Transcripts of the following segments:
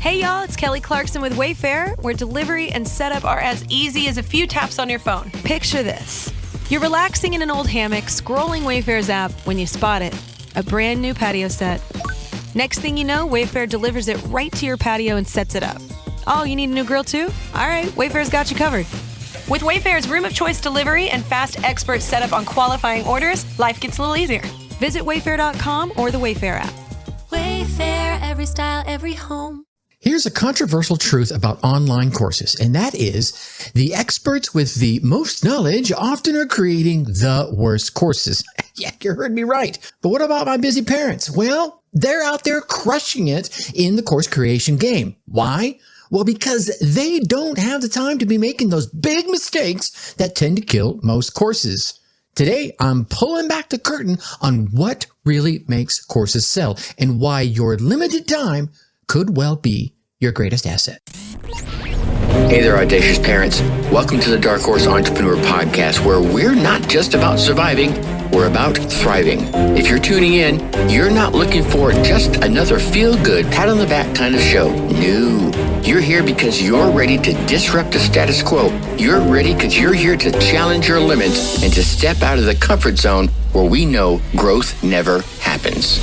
Hey y'all, it's Kelly Clarkson with Wayfair, where delivery and setup are as easy as a few taps on your phone. Picture this. You're relaxing in an old hammock, scrolling Wayfair's app when you spot it. A brand new patio set. Next thing you know, Wayfair delivers it right to your patio and sets it up. Oh, you need a new grill too? All right, Wayfair's got you covered. With Wayfair's room of choice delivery and fast expert setup on qualifying orders, life gets a little easier. Visit wayfair.com or the Wayfair app. Wayfair, every style, every home. Here's a controversial truth about online courses, and that is the experts with the most knowledge often are creating the worst courses. Yeah, you heard me right. But what about my busy parents? Well, they're out there crushing it in the course creation game. Why? Well, because they don't have the time to be making those big mistakes that tend to kill most courses. Today, I'm pulling back the curtain on what really makes courses sell and why your limited time could well be your greatest asset. Hey there, audacious parents. Welcome to the Dark Horse Entrepreneur Podcast, where we're not just about surviving, we're about thriving. If you're tuning in, you're not looking for just another feel-good, pat-on-the-back kind of show. No. You're here because you're ready to disrupt the status quo. You're ready because you're here to challenge your limits and to step out of the comfort zone where we know growth never happens.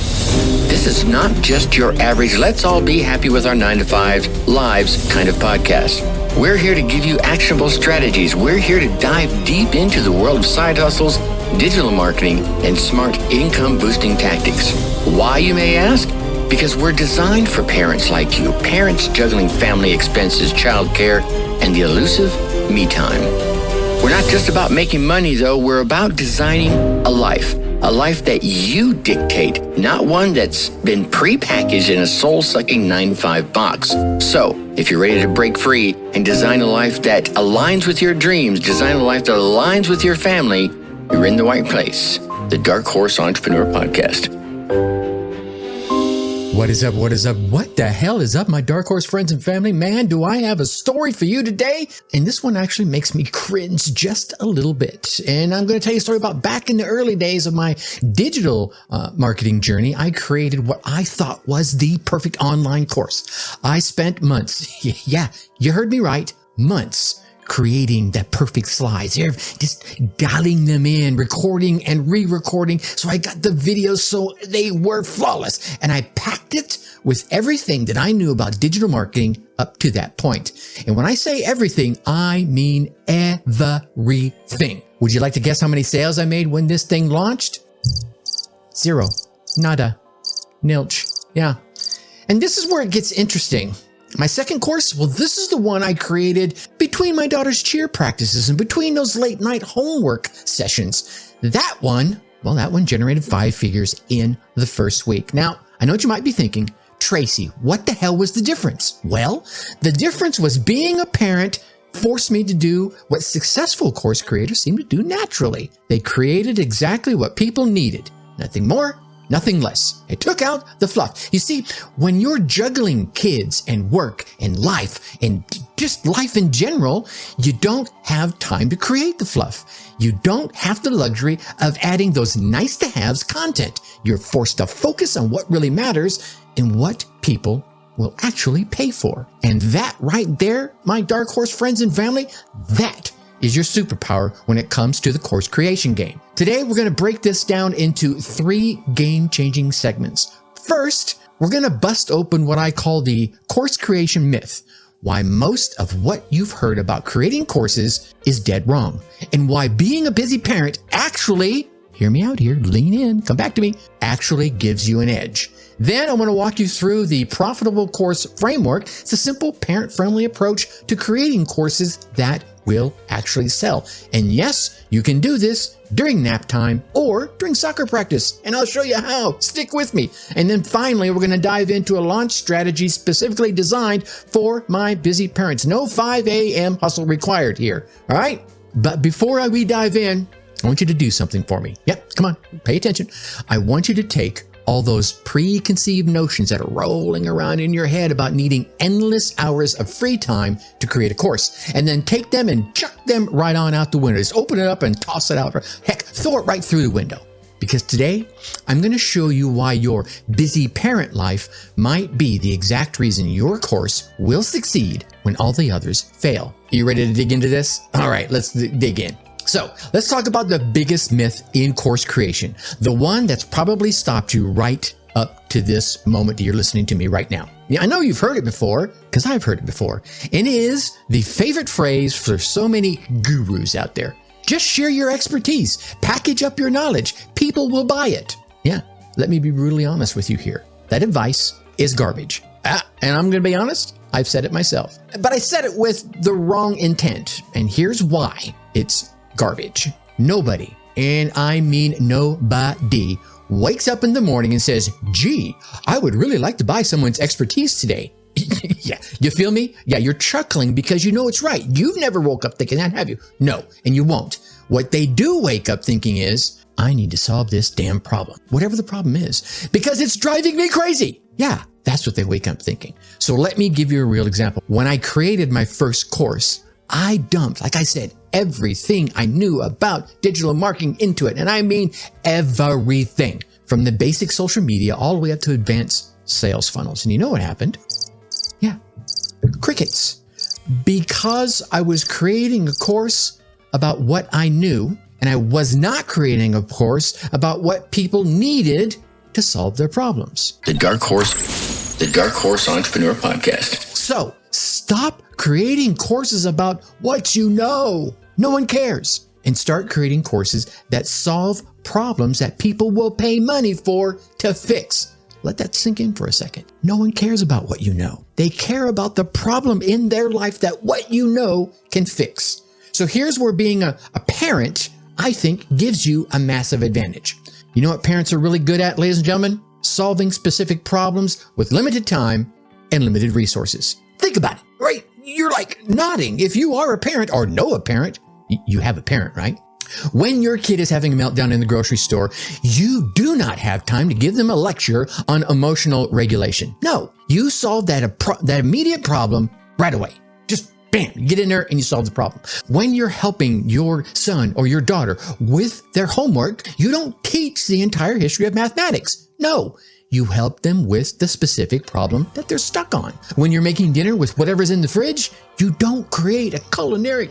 This is not just your average let's all be happy with our 9-to-5 lives kind of podcast. We're here to give you actionable strategies. We're here to dive deep into the world of side hustles, digital marketing, and smart income boosting tactics. Why, you may ask? Because we're designed for parents like you, parents juggling family expenses, childcare, and the elusive me time. We're not just about making money, though. We're about designing a life that you dictate, not one that's been prepackaged in a soul-sucking 9-to-5 box. So, if you're ready to break free and design a life that aligns with your dreams, design a life that aligns with your family, you're in the right place. The Dark Horse Entrepreneur Podcast. What is up? What is up? What the hell is up, my Dark Horse friends and family? Man, do I have a story for you today? And this one actually makes me cringe just a little bit. And I'm going to tell you a story about back in the early days of my digital marketing journey. I created what I thought was the perfect online course. I spent months, yeah, you heard me right, months, creating the perfect slides, just dialing them in, recording and re-recording. So I got the videos so they were flawless. And I packed it with everything that I knew about digital marketing up to that point. And when I say everything, I mean everything. Would you like to guess how many sales I made when this thing launched? 0. Nada. Nilch. Yeah. And this is where it gets interesting. My second course, well, this is the one I created between my daughter's cheer practices and between those late night homework sessions. That one generated 5 figures in the first week. Now, I know what you might be thinking, Tracy, what the hell was the difference? Well, the difference was being a parent forced me to do what successful course creators seem to do naturally. They created exactly what people needed. Nothing more, nothing less. It took out the fluff. You see, when you're juggling kids and work and life and just life in general, you don't have time to create the fluff. You don't have the luxury of adding those nice to haves content. You're forced to focus on what really matters and what people will actually pay for. And that right there, my Dark Horse friends and family, that is your superpower when it comes to the course creation game. Today, we're going to break this down into 3 game-changing segments. First, we're going to bust open what I call the course creation myth, why most of what you've heard about creating courses is dead wrong, and why being a busy parent actually, hear me out here, lean in, come back to me, actually gives you an edge. Then I'm going to walk you through the profitable course framework. It's a simple parent-friendly approach to creating courses that will actually sell. And yes, you can do this during nap time or during soccer practice. And I'll show you how. Stick with me. And then finally, we're going to dive into a launch strategy specifically designed for my busy parents. No 5 a.m. hustle required here. All right. But before we dive in, I want you to do something for me. Yep. Come on. Pay attention. I want you to take all those preconceived notions that are rolling around in your head about needing endless hours of free time to create a course, and then take them and chuck them right on out the window. Just open it up and toss it out. Heck, throw it right through the window. because today I'm going to show you why your busy parent life might be the exact reason your course will succeed when all the others fail. Are you ready to dig into this? All right, let's dig in. So let's talk about the biggest myth in course creation, the one that's probably stopped you right up to this moment that you're listening to me right now. Yeah, I know you've heard it before, because I've heard it before. It is the favorite phrase for so many gurus out there. Just share your expertise, package up your knowledge, people will buy it. Yeah, let me be brutally honest with you here. That advice is garbage. And I'm going to be honest, I've said it myself. But I said it with the wrong intent. And here's why it's garbage. Nobody, and I mean nobody, wakes up in the morning and says, gee, I would really like to buy someone's expertise today. Yeah, you feel me? Yeah, you're chuckling because you know it's right. You've never woke up thinking that, have you? No, and you won't. What they do wake up thinking is, I need to solve this damn problem, whatever the problem is, because it's driving me crazy. Yeah, that's what they wake up thinking. So let me give you a real example. When I created my first course, I dumped, like I said, everything I knew about digital marketing into it. And I mean everything, from the basic social media all the way up to advanced sales funnels. And you know what happened? Yeah, crickets. Because I was creating a course about what I knew, and I was not creating a course about what people needed to solve their problems. The Dark Horse Entrepreneur Podcast. So stop creating courses about what you know. No one cares. And start creating courses that solve problems that people will pay money for to fix. Let that sink in for a second. No one cares about what you know. They care about the problem in their life that what you know can fix. So here's where being a parent, I think, gives you a massive advantage. You know what parents are really good at, ladies and gentlemen? Solving specific problems with limited time and limited resources. Think about it, right? You're like nodding. If you are a parent or know a parent, you have a parent, right? When your kid is having a meltdown in the grocery store, you do not have time to give them a lecture on emotional regulation. No, you solve that immediate problem right away. Just bam, you get in there and you solve the problem. When you're helping your son or your daughter with their homework, you don't teach the entire history of mathematics. No, you help them with the specific problem that they're stuck on. When you're making dinner with whatever's in the fridge, you don't create a culinary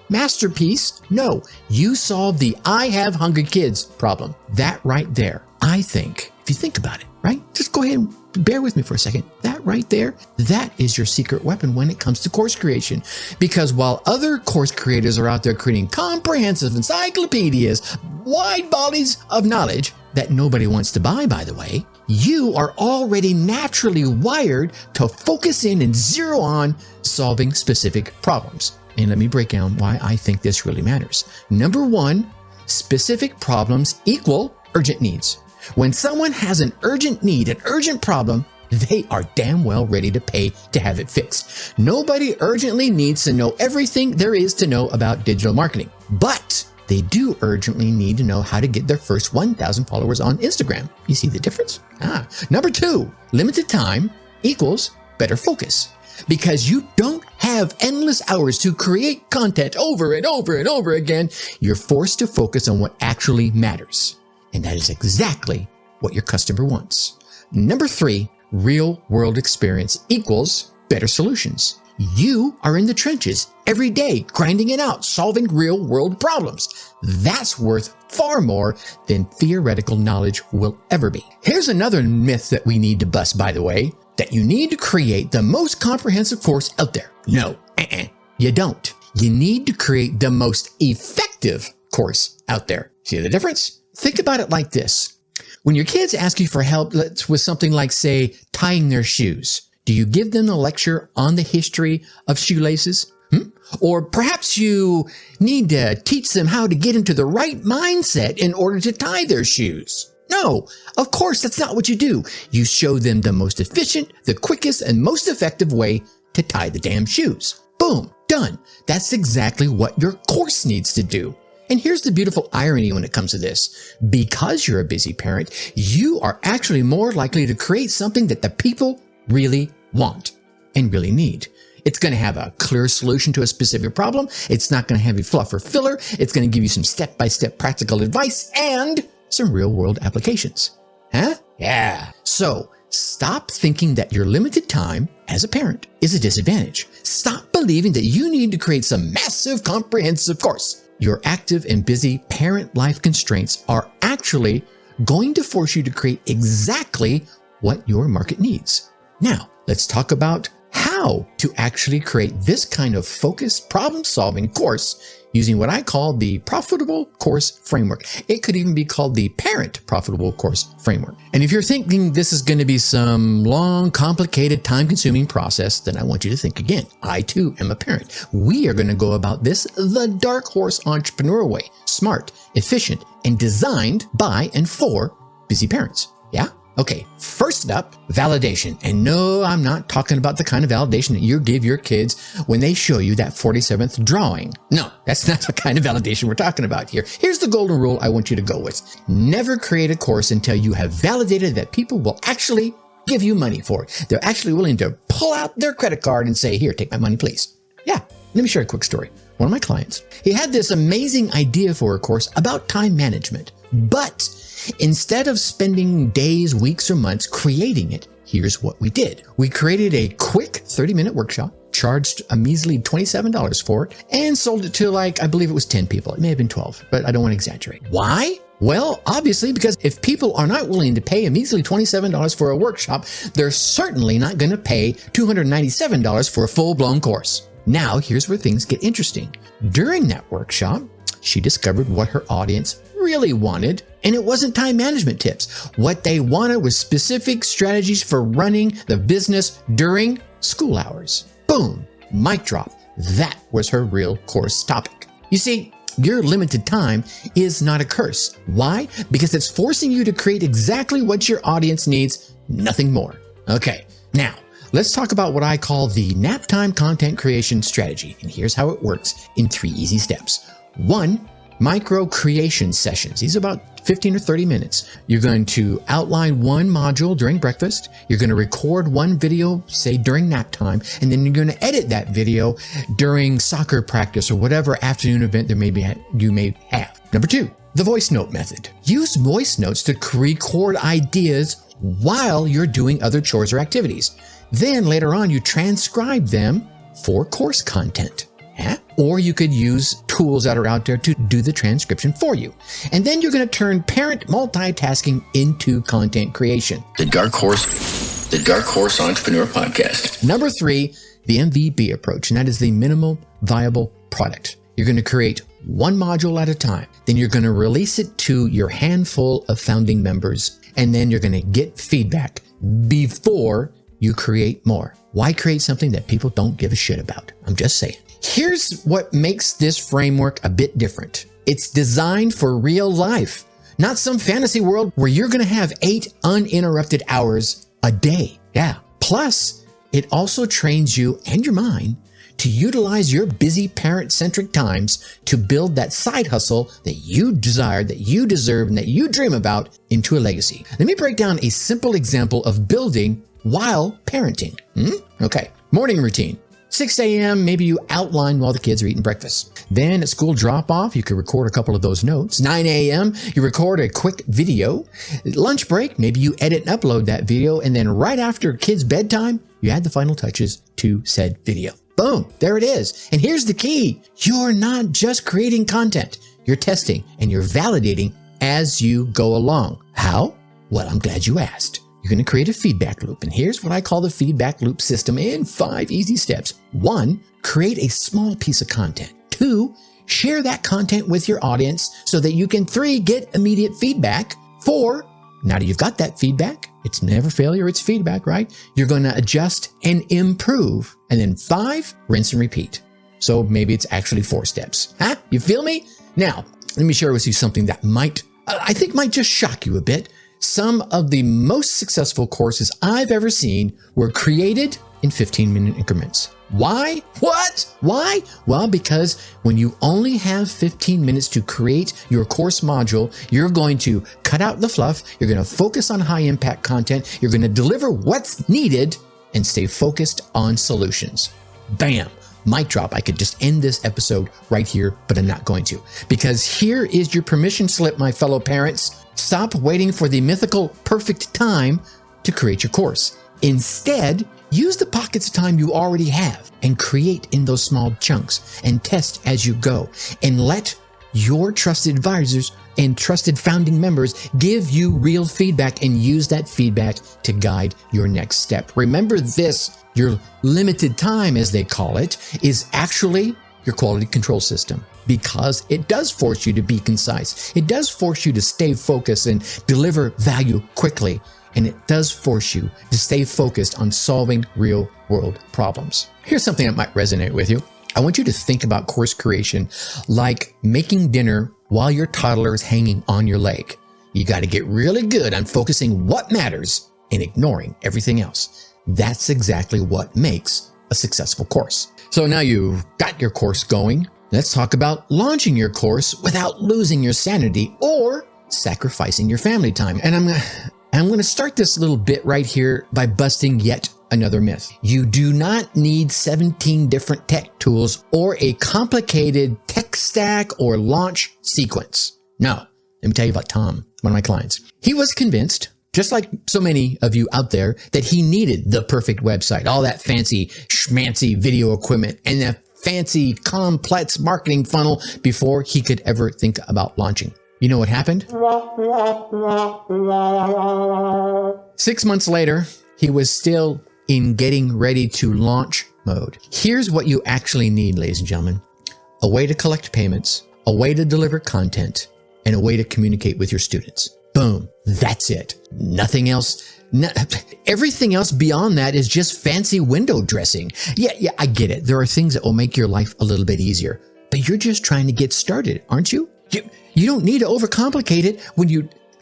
masterpiece. No, you solve the I have hungry kids problem. That right there, I think, if you think about it, right? Just go ahead and bear with me for a second. That right there, that is your secret weapon when it comes to course creation. Because while other course creators are out there creating comprehensive encyclopedias, wide bodies of knowledge that nobody wants to buy, by the way, you are already naturally wired to focus in and zero on solving specific problems. And let me break down why I think this really matters. Number one, specific problems equal urgent needs. When someone has an urgent need, an urgent problem, they are damn well ready to pay to have it fixed. Nobody urgently needs to know everything there is to know about digital marketing, but they do urgently need to know how to get their first 1,000 followers on Instagram. You see the difference? Number two, limited time equals better focus. Because you don't have endless hours to create content over and over and over again, you're forced to focus on what actually matters. And that is exactly what your customer wants. Number three, real world experience equals better solutions. You are in the trenches every day, grinding it out, solving real world problems. That's worth far more than theoretical knowledge will ever be. Here's another myth that we need to bust, by the way, that you need to create the most comprehensive course out there. No, you don't. You need to create the most effective course out there. See the difference? Think about it like this. When your kids ask you for help with something like, say, tying their shoes, do you give them a lecture on the history of shoelaces? Or perhaps you need to teach them how to get into the right mindset in order to tie their shoes. No, of course, that's not what you do. You show them the most efficient, the quickest, and most effective way to tie the damn shoes. Boom, done. That's exactly what your course needs to do. And here's the beautiful irony when it comes to this. Because you're a busy parent, you are actually more likely to create something that the people really want and really need. It's going to have a clear solution to a specific problem. It's not going to have any fluff or filler. It's going to give you some step-by-step practical advice, and some real world applications. Huh? Yeah. So stop thinking that your limited time as a parent is a disadvantage. Stop believing that you need to create some massive comprehensive course. Your active and busy parent life constraints are actually going to force you to create exactly what your market needs. Now, let's talk about how to actually create this kind of focused problem-solving course using what I call the Profitable Course Framework. It could even be called the Parent Profitable Course Framework. And if you're thinking this is going to be some long, complicated, time-consuming process, then I want you to think again. I too am a parent. We are going to go about this the Dark Horse Entrepreneur way. Smart, efficient, and designed by and for busy parents. Yeah? Okay, first up, validation. And no, I'm not talking about the kind of validation that you give your kids when they show you that 47th drawing. No, that's not the kind of validation we're talking about here. Here's the golden rule I want you to go with. Never create a course until you have validated that people will actually give you money for it. They're actually willing to pull out their credit card and say, here, take my money, please. Yeah, let me share a quick story. One of my clients, he had this amazing idea for a course about time management, but instead of spending days, weeks, or months creating it, here's what we did. We created a quick 30-minute workshop, charged a measly $27 for it, and sold it to I believe it was 10 people. It may have been 12, but I don't want to exaggerate. Why? Well, obviously, because if people are not willing to pay a measly $27 for a workshop, they're certainly not going to pay $297 for a full-blown course. Now, here's where things get interesting. During that workshop, she discovered what her audience really wanted, and it wasn't time management tips. What they wanted was specific strategies for running the business during school hours. Boom, mic drop. That was her real course topic. You see, your limited time is not a curse. Why? Because it's forcing you to create exactly what your audience needs, nothing more. Okay, now let's talk about what I call the nap time content creation strategy. And here's how it works in 3 easy steps. 1, micro creation sessions. These are about 15 or 30 minutes. You're going to outline one module during breakfast. You're going to record one video, say during nap time, and then you're going to edit that video during soccer practice or whatever afternoon event you may have. Number 2, the voice note method. Use voice notes to record ideas while you're doing other chores or activities. Then later on, you transcribe them for course content. Or you could use tools that are out there to do the transcription for you. And then you're going to turn parent multitasking into content creation. The Dark Horse Entrepreneur Podcast. Number 3, the MVP approach, and that is the minimal viable product. You're going to create one module at a time. Then you're going to release it to your handful of founding members. And then you're going to get feedback before you create more. Why create something that people don't give a shit about? I'm just saying. Here's what makes this framework a bit different. It's designed for real life, not some fantasy world where you're going to have 8 uninterrupted hours a day. Yeah. Plus, it also trains you and your mind to utilize your busy parent-centric times to build that side hustle that you desire, that you deserve, and that you dream about into a legacy. Let me break down a simple example of building while parenting. Okay. Morning routine. 6 a.m., maybe you outline while the kids are eating breakfast. Then at school drop-off, you could record a couple of those notes. 9 a.m., you record a quick video. Lunch break, maybe you edit and upload that video. And then right after kids' bedtime, you add the final touches to said video. Boom, there it is. And here's the key. You're not just creating content. You're testing and you're validating as you go along. How? Well, I'm glad you asked. You're going to create a feedback loop. And here's what I call the feedback loop system in 5 easy steps. 1, create a small piece of content. 2, share that content with your audience so that you can 3, get immediate feedback. 4, now that you've got that feedback, it's never failure, it's feedback, right? You're going to adjust and improve. And then 5, rinse and repeat. So maybe it's actually 4 steps. Huh? You feel me? Now, let me share with you something that might just shock you a bit. Some of the most successful courses I've ever seen were created in 15-minute increments. Why? What? Why? Well, because when you only have 15 minutes to create your course module, you're going to cut out the fluff, you're going to focus on high-impact content, you're going to deliver what's needed, and stay focused on solutions. Bam! Mic drop. I could just end this episode right here, but I'm not going to, because here is your permission slip, my fellow parents. Stop waiting for the mythical perfect time to create your course. Instead, use the pockets of time you already have and create in those small chunks and test as you go, and let your trusted advisors and trusted founding members give you real feedback, and use that feedback to guide your next step. Remember this, your limited time, as they call it, is actually your quality control system, because it does force you to be concise. It does force you to stay focused and deliver value quickly. And it does force you to stay focused on solving real world problems. Here's something that might resonate with you. I want you to think about course creation like making dinner while your toddler is hanging on your leg. You got to get really good on focusing what matters and ignoring everything else. That's exactly what makes a successful course. So now you've got your course going. Let's talk about launching your course without losing your sanity or sacrificing your family time. And I'm going to start this little bit right here by busting yet another myth. You do not need 17 different tech tools or a complicated tech stack or launch sequence. No, let me tell you about Tom, one of my clients. He was convinced, just like so many of you out there, that he needed the perfect website, all that fancy schmancy video equipment and that fancy complex marketing funnel before he could ever think about launching. You know what happened? 6 months later, he was still in getting ready to launch mode. Here's what you actually need, ladies and gentlemen. A way to collect payments, a way to deliver content, and a way to communicate with your students. Boom. That's it. Nothing else. Everything else beyond that is just fancy window dressing. Yeah, I get it. There are things that will make your life a little bit easier, but you're just trying to get started, aren't you? You don't need to overcomplicate it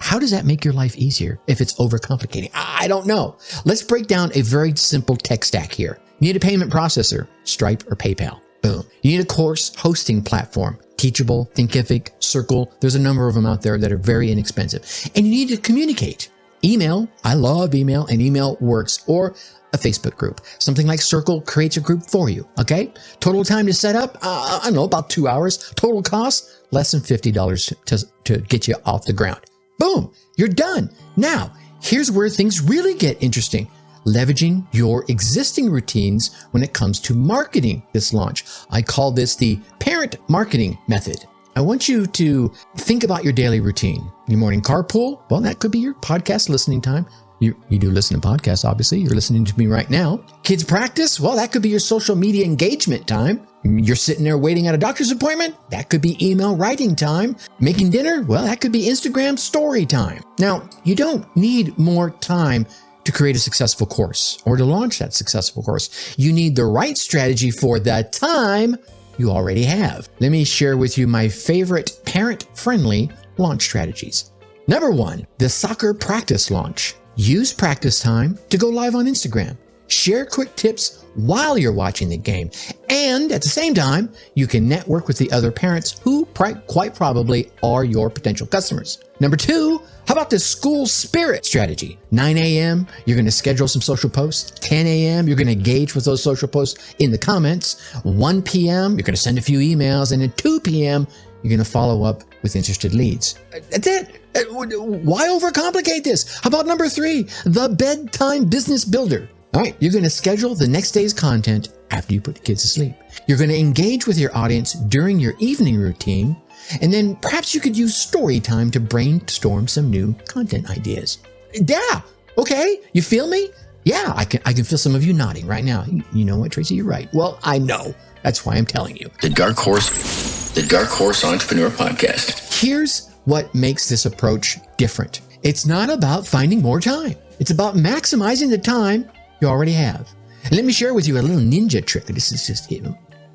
how does that make your life easier if it's overcomplicating? I don't know. Let's break down a very simple tech stack here. You need a payment processor, Stripe or PayPal. Boom. You need a course hosting platform, Teachable, Thinkific, Circle. There's a number of them out there that are very inexpensive. And you need to communicate. Email. I love email, and email works. Or a Facebook group. Something like Circle creates a group for you. Okay. Total time to set up. I don't know, about 2 hours. Total cost, less than $50 to get you off the ground. Boom, you're done. Now, here's where things really get interesting. Leveraging your existing routines when it comes to marketing this launch. I call this the parent marketing method. I want you to think about your daily routine. Your morning carpool, well, that could be your podcast listening time. You do listen to podcasts, obviously. You're listening to me right now. Kids practice, well, that could be your social media engagement time. You're sitting there waiting at a doctor's appointment. That could be email writing time. Making dinner, well, that could be Instagram story time. Now, you don't need more time to create a successful course or to launch that successful course. You need the right strategy for the time you already have. Let me share with you my favorite parent-friendly launch strategies. Number 1, the soccer practice launch. Use practice time to go live on Instagram. Share quick tips while you're watching the game. And at the same time, you can network with the other parents who quite probably are your potential customers. Number 2, how about the school spirit strategy? 9 a.m., you're going to schedule some social posts. 10 a.m., you're going to engage with those social posts in the comments. 1 p.m., you're going to send a few emails. And at 2 p.m., you're going to follow up with interested leads. That's it. Why overcomplicate this? How about number 3, the bedtime business builder? All right, you're going to schedule the next day's content after you put the kids to sleep. You're going to engage with your audience during your evening routine. And then perhaps you could use story time to brainstorm some new content ideas. Yeah. Okay. You feel me? Yeah. I can feel some of you nodding right now. You know what, Tracy? You're right. Well, I know. That's why I'm telling you. The Dark Horse Entrepreneur Podcast. Here's what makes this approach different. It's not about finding more time. It's about maximizing the time you already have. And let me share with you a little ninja trick. This is just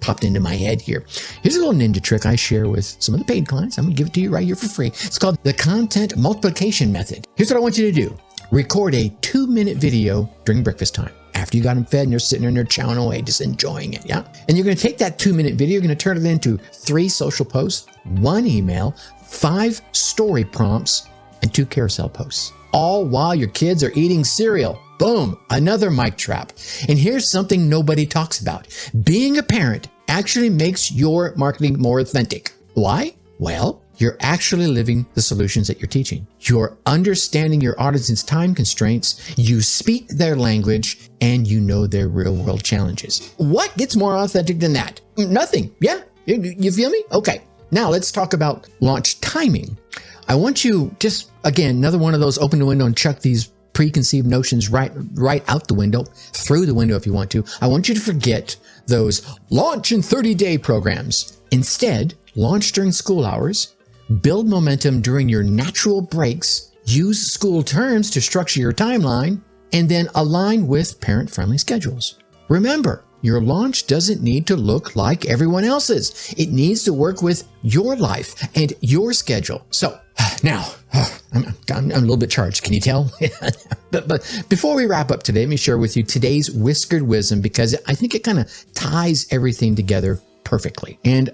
popped into my head here. Here's a little ninja trick I share with some of the paid clients. I'm going to give it to you right here for free. It's called the content multiplication method. Here's what I want you to do. Record a 2-minute video during breakfast time. After you got them fed and they're sitting in there chowing away, just enjoying it, yeah? And you're going to take that 2-minute video, you're going to turn it into 3 social posts, 1 email, 5 story prompts, and 2 carousel posts, all while your kids are eating cereal. Boom, another mic trap. And here's something nobody talks about. Being a parent actually makes your marketing more authentic. Why? Well, you're actually living the solutions that you're teaching. You're understanding your audience's time constraints, you speak their language, and you know their real-world challenges. What gets more authentic than that? Nothing. Yeah? You feel me? Okay. Now let's talk about launch timing. I want you just, again, another one of those open the window and chuck these preconceived notions right out the window, through the window if you want to. I want you to forget those launch in 30-day programs. Instead, launch during school hours, build momentum during your natural breaks, use school terms to structure your timeline, and then align with parent-friendly schedules. Remember, your launch doesn't need to look like everyone else's. It needs to work with your life and your schedule. So now, I'm a little bit charged. Can you tell? But before we wrap up today, let me share with you today's whiskered wisdom, because I think it kind of ties everything together perfectly. And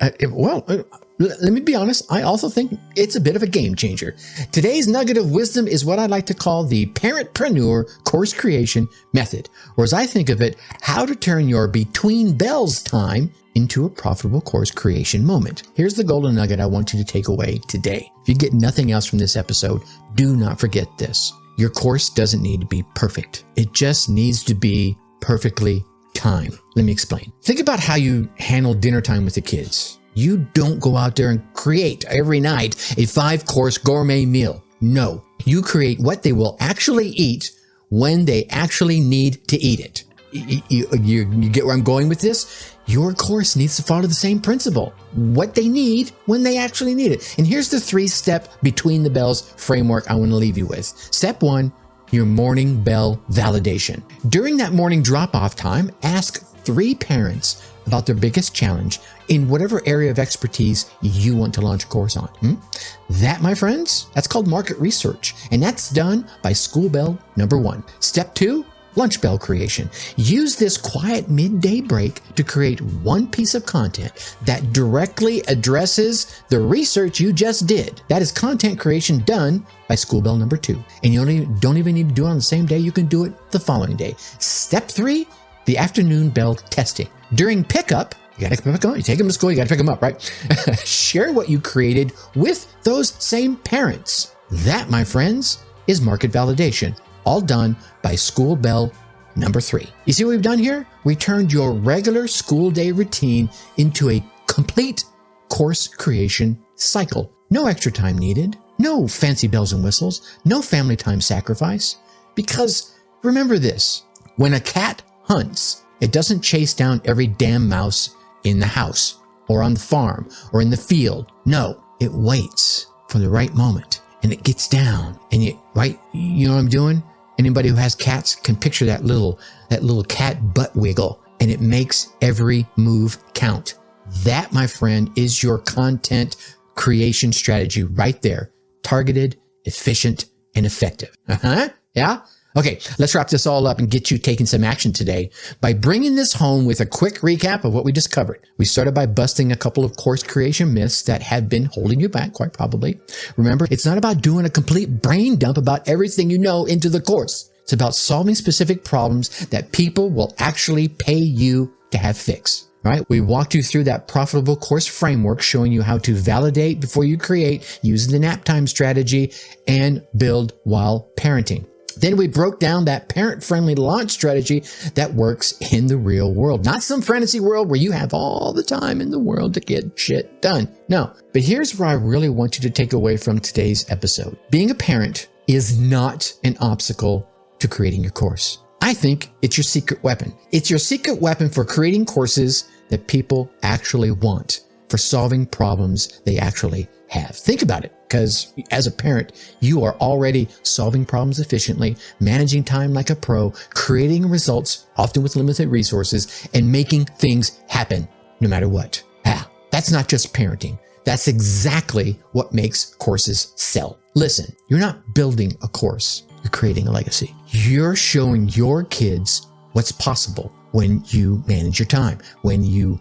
let me be honest, I also think it's a bit of a game changer. Today's nugget of wisdom is what I like to call the Parent-Preneur Course Creation Method, or as I think of it, how to turn your between bells time into a profitable course creation moment. Here's the golden nugget I want you to take away today. If you get nothing else from this episode, do not forget this. Your course doesn't need to be perfect. It just needs to be perfectly timed. Let me explain. Think about how you handle dinner time with the kids. You don't go out there and create every night a 5-course gourmet meal. No, you create what they will actually eat when they actually need to eat it. You get where I'm going with this? Your course needs to follow the same principle. What they need when they actually need it. And here's the 3-step between the bells framework I want to leave you with. Step 1, your morning bell validation. During that morning drop-off time, ask 3 parents about their biggest challenge in whatever area of expertise you want to launch a course on. That, my friends, that's called market research. And that's done by school bell number 1. Step 2, lunch bell creation. Use this quiet midday break to create one piece of content that directly addresses the research you just did. That is content creation done by school bell number 2. And you don't even need to do it on the same day. You can do it the following day. Step 3, the afternoon bell testing. During pickup, you got to pick them up. You take them to school, you got to pick them up, right? Share what you created with those same parents. That, my friends, is market validation, all done by school bell number 3. You see what we've done here? We turned your regular school day routine into a complete course creation cycle. No extra time needed, no fancy bells and whistles, no family time sacrifice. Because remember this, when a cat hunts, it doesn't chase down every damn mouse in the house or on the farm or in the field. No, it waits for the right moment and it gets down and you know what I'm doing? Anybody who has cats can picture that little cat butt wiggle, and it makes every move count. That, my friend, is your content creation strategy right there. Targeted, efficient, and effective. Yeah? Okay, let's wrap this all up and get you taking some action today by bringing this home with a quick recap of what we just covered. We started by busting a couple of course creation myths that have been holding you back, quite probably. Remember, it's not about doing a complete brain dump about everything you know into the course. It's about solving specific problems that people will actually pay you to have fixed. Right? We walked you through that profitable course framework, showing you how to validate before you create using the nap time strategy and build while parenting. Then we broke down that parent-friendly launch strategy that works in the real world. Not some fantasy world where you have all the time in the world to get shit done. No, but here's where I really want you to take away from today's episode. Being a parent is not an obstacle to creating your course. I think it's your secret weapon. It's your secret weapon for creating courses that people actually want, for solving problems they actually have. Think about it, because as a parent, you are already solving problems efficiently, managing time like a pro, creating results, often with limited resources, and making things happen no matter what. That's not just parenting. That's exactly what makes courses sell. Listen, you're not building a course. You're creating a legacy. You're showing your kids what's possible when you manage your time, when you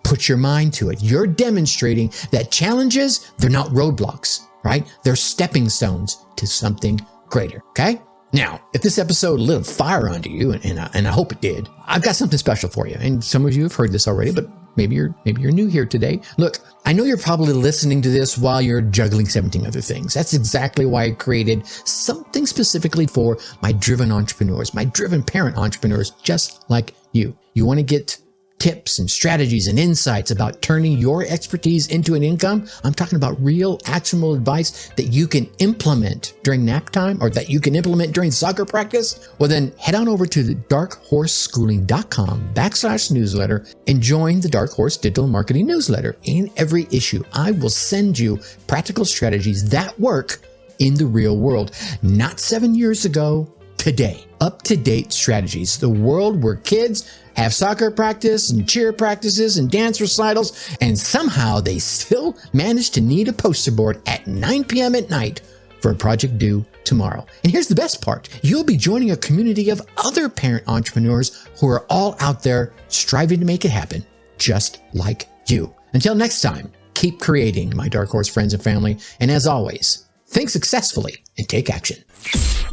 put your mind to it. You're demonstrating that challenges, they're not roadblocks. right? They're stepping stones to something greater, okay? Now, if this episode lit a fire under you, and I hope it did, I've got something special for you. And some of you have heard this already, but maybe you're new here today. Look, I know you're probably listening to this while you're juggling 17 other things. That's exactly why I created something specifically for my driven entrepreneurs, my driven parent entrepreneurs, just like you. You want to get tips and strategies and insights about turning your expertise into an income? I'm talking about real actionable advice that you can implement during nap time or that you can implement during soccer practice. Well, then head on over to the darkhorseschooling.com/newsletter and join the Dark Horse Digital Marketing Newsletter. In every issue, I will send you practical strategies that work in the real world, not 7 years ago, today. Up-to-date strategies. The world where kids have soccer practice and cheer practices and dance recitals, and somehow they still manage to need a poster board at 9 p.m. at night for a project due tomorrow. And here's the best part. You'll be joining a community of other parent entrepreneurs who are all out there striving to make it happen, just like you. Until next time, keep creating, my Dark Horse friends and family. And as always, think successfully and take action.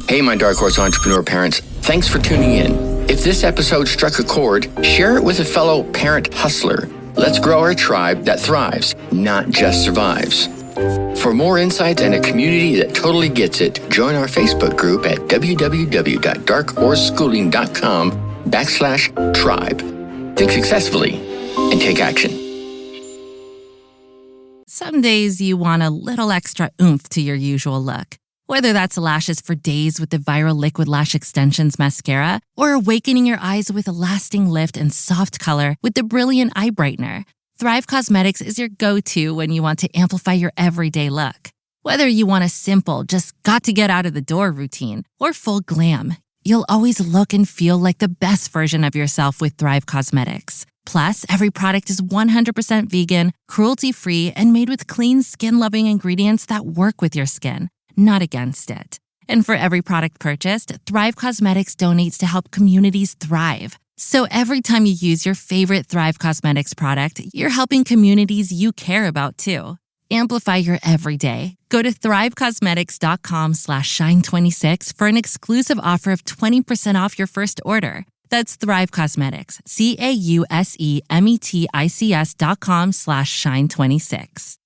Hey, my Dark Horse entrepreneur parents, thanks for tuning in. If this episode struck a chord, share it with a fellow parent hustler. Let's grow our tribe that thrives, not just survives. For more insights and a community that totally gets it, join our Facebook group at www.darkhorseschooling.com/tribe. Think successfully and take action. Some days you want a little extra oomph to your usual look. Whether that's lashes for days with the viral Liquid Lash Extensions mascara or awakening your eyes with a lasting lift and soft color with the Brilliant Eye Brightener, Thrive Causemetics is your go-to when you want to amplify your everyday look. Whether you want a simple, just got to get out of the door routine or full glam, you'll always look and feel like the best version of yourself with Thrive Causemetics. Plus, every product is 100% vegan, cruelty-free, and made with clean, skin-loving ingredients that work with your skin, not against it. And for every product purchased, Thrive Causemetics donates to help communities thrive. So every time you use your favorite Thrive Causemetics product, you're helping communities you care about too. Amplify your everyday. Go to thrivecosmetics.com/shine26 for an exclusive offer of 20% off your first order. That's Thrive Causemetics, CAUSEMETICS.com/shine26.